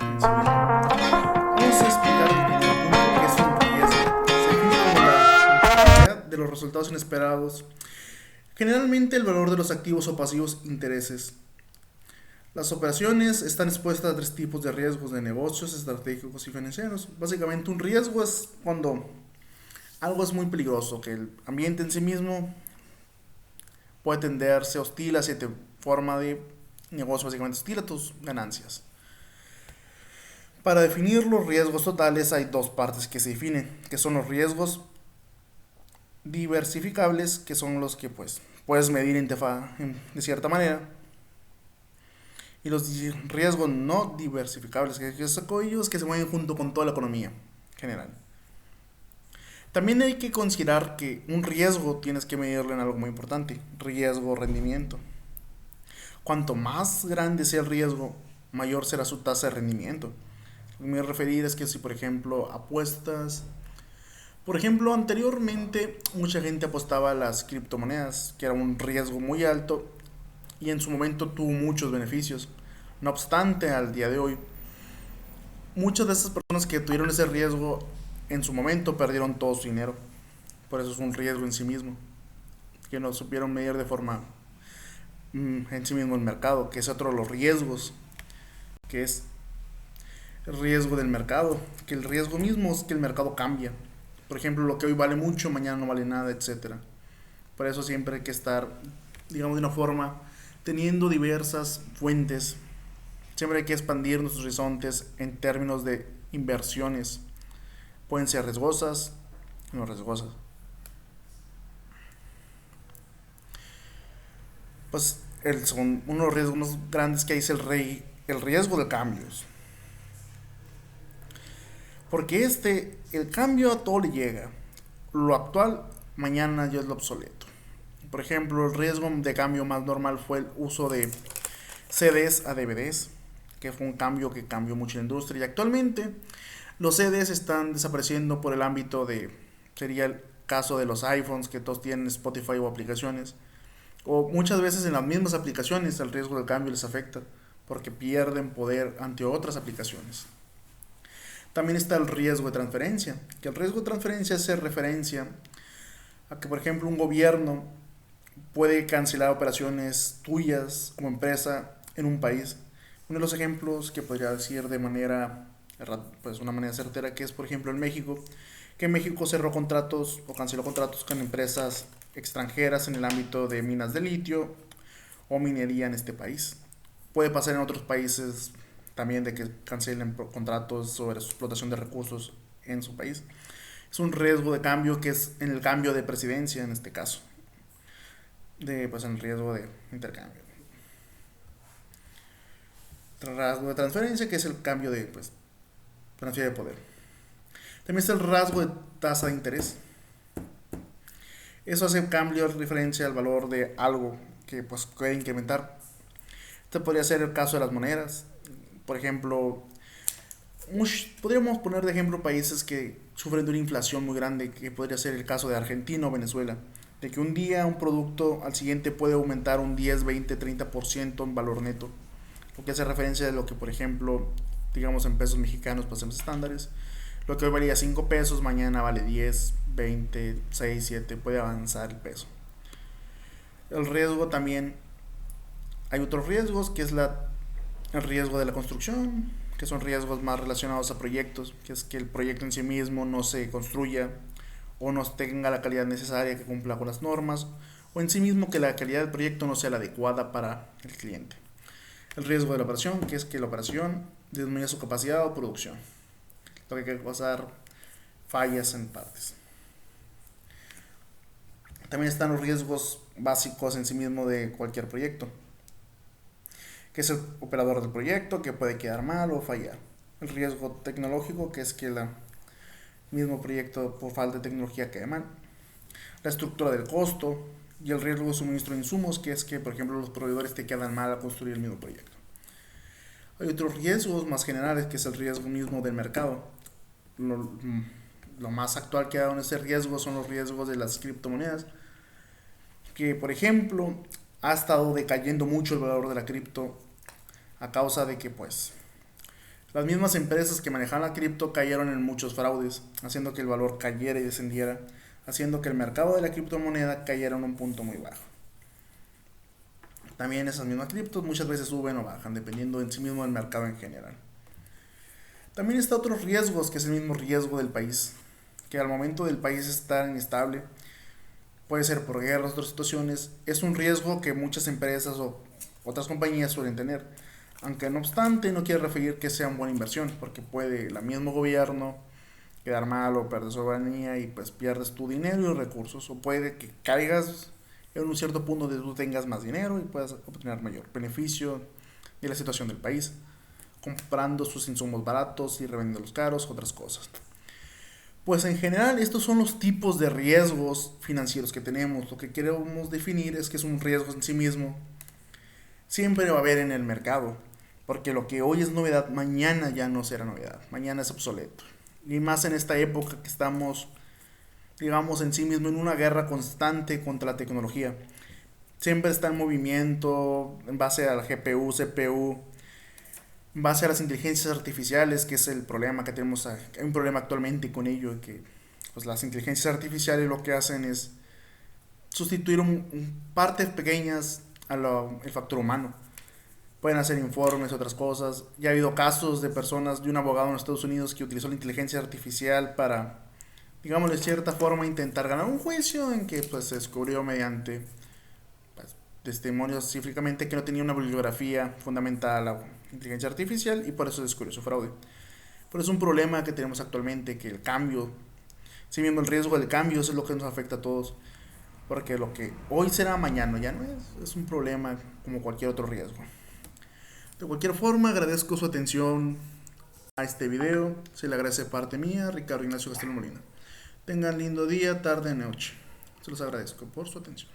en sí mismo. Vamos a explicar el primer punto, que es un riesgo. Se define como la probabilidad de los resultados inesperados, generalmente el valor de los activos o pasivos intereses. Las operaciones están expuestas a tres tipos de riesgos de negocios, estratégicos y financieros. Básicamente un riesgo es cuando algo es muy peligroso, que el ambiente en sí mismo puede tenderse hostil hacia tu forma de negocio, básicamente hostil a tus ganancias. Para definir los riesgos totales hay dos partes que se definen, que son los riesgos diversificables, que son los que pues puedes medir de cierta manera, y los riesgos no diversificables, que son aquellos que se mueven junto con toda la economía general. También hay que considerar que un riesgo tienes que medirlo en algo muy importante, riesgo-rendimiento. Cuanto más grande sea el riesgo, mayor será su tasa de rendimiento. Lo que me referir es que si por ejemplo apuestas, por ejemplo anteriormente mucha gente apostaba a las criptomonedas, que era un riesgo muy alto y en su momento tuvo muchos beneficios. No obstante, al día de hoy, muchas de esas personas que tuvieron ese riesgo en su momento perdieron todo su dinero. Por eso es un riesgo en sí mismo, que no supieron medir de forma en sí mismo el mercado, que es otro de los riesgos, que es el riesgo del mercado, que el riesgo mismo es que el mercado cambia. Por ejemplo, lo que hoy vale mucho, mañana no vale nada, etcétera. Por eso siempre hay que estar, digamos, de una forma, teniendo diversas fuentes. Siempre hay que expandir nuestros horizontes en términos de inversiones. Pueden ser riesgosas, no riesgosas. Pues son uno de los riesgos más grandes que hay es el riesgo de cambios. Porque el cambio a todo le llega. Lo actual, mañana ya es lo obsoleto. Por ejemplo, el riesgo de cambio más normal fue el uso de CDs a DVDs, que fue un cambio que cambió mucho la industria. Y actualmente los CDs están desapareciendo por el ámbito sería el caso de los iPhones, que todos tienen Spotify o aplicaciones. O muchas veces en las mismas aplicaciones el riesgo del cambio les afecta, porque pierden poder ante otras aplicaciones. También está el riesgo de transferencia, que el riesgo de transferencia hace referencia a que, por ejemplo, un gobierno puede cancelar operaciones tuyas como empresa en un país. Uno de los ejemplos que podría decir de manera, pues una manera certera, que es, por ejemplo, en México, que México cerró contratos o canceló contratos con empresas extranjeras en el ámbito de minas de litio o minería en este país. Puede pasar en otros países también de que cancelen contratos sobre su explotación de recursos en su país. Es un riesgo de cambio que es en el cambio de presidencia en este caso, pues en el riesgo de intercambio. Rasgo de transferencia, que es el cambio de pues transferencia de poder. También está el rasgo de tasa de interés. Eso hace cambio de referencia al valor de algo que pues puede incrementar. Este podría ser el caso de las monedas. Por ejemplo, podríamos poner de ejemplo países que sufren de una inflación muy grande, que podría ser el caso de Argentina o Venezuela, de que un día un producto al siguiente puede aumentar un 10, 20, 30% en valor neto, lo que hace referencia de lo que, por ejemplo, digamos en pesos mexicanos, pasemos estándares, lo que hoy valía 5 pesos, mañana vale 10, 20, 6, 7, puede avanzar el peso. El riesgo también, hay otros riesgos, que es el riesgo de la construcción, que son riesgos más relacionados a proyectos, que es que el proyecto en sí mismo no se construya o no tenga la calidad necesaria que cumpla con las normas, o en sí mismo que la calidad del proyecto no sea la adecuada para el cliente. El riesgo de la operación, que es que la operación disminuya su capacidad o producción, lo que hay que causar fallas en partes. También están los riesgos básicos en sí mismo de cualquier proyecto, que es el operador del proyecto, que puede quedar mal o fallar. El riesgo tecnológico, que es que el mismo proyecto por falta de tecnología quede mal. La estructura del costo y el riesgo de suministro de insumos, que es que, por ejemplo, los proveedores te quedan mal a construir el mismo proyecto. Hay otros riesgos más generales, que es el riesgo mismo del mercado. Lo más actual que ha dado en ese riesgo son los riesgos de las criptomonedas, que, por ejemplo, ha estado decayendo mucho el valor de la cripto a causa de que pues Las mismas empresas que manejaban la cripto cayeron en muchos fraudes, haciendo que el valor cayera y descendiera, haciendo que el mercado de la criptomoneda cayera en un punto muy bajo. También esas mismas criptos muchas veces suben o bajan, dependiendo en sí mismo del mercado en general. También está otros riesgos, que es el mismo riesgo del país, que al momento del país estar inestable, puede ser por guerras, otras situaciones, es un riesgo que muchas empresas o otras compañías suelen tener. Aunque no obstante, no quiere referir que sea una buena inversión, porque puede el mismo gobierno quedar mal o perder soberanía y pues pierdes tu dinero y recursos, o puede que caigas en un cierto punto donde tú tengas más dinero y puedas obtener mayor beneficio de la situación del país, comprando sus insumos baratos y revendiéndolos caros, otras cosas. Pues en general estos son los tipos de riesgos financieros que tenemos. Lo que queremos definir es que es un riesgo en sí mismo. Siempre va a haber en el mercado, porque lo que hoy es novedad, mañana ya no será novedad, mañana es obsoleto. Y más en esta época que estamos, digamos, en sí mismo en una guerra constante contra la tecnología. Siempre está en movimiento en base al GPU, CPU, en base a las inteligencias artificiales, que es el problema que tenemos. Hay un problema actualmente con ello, que pues las inteligencias artificiales lo que hacen es sustituir partes pequeñas al factor humano. Pueden hacer informes, otras cosas. Ya ha habido casos de personas, de un abogado en Estados Unidos que utilizó la inteligencia artificial para, digamos, de cierta forma intentar ganar un juicio en que pues se descubrió mediante pues, testimonios cíficamente que no tenía una bibliografía fundamental a la inteligencia artificial y por eso descubrió su fraude. Pero es un problema que tenemos actualmente, que el cambio, si viendo el riesgo del cambio, eso es lo que nos afecta a todos. Porque lo que hoy será mañana ya no es un problema como cualquier otro riesgo. De cualquier forma, agradezco su atención a este video. Se le agradece de parte mía, Ricardo Ignacio Castillo Molina. Tengan lindo día, tarde, noche. Se los agradezco por su atención.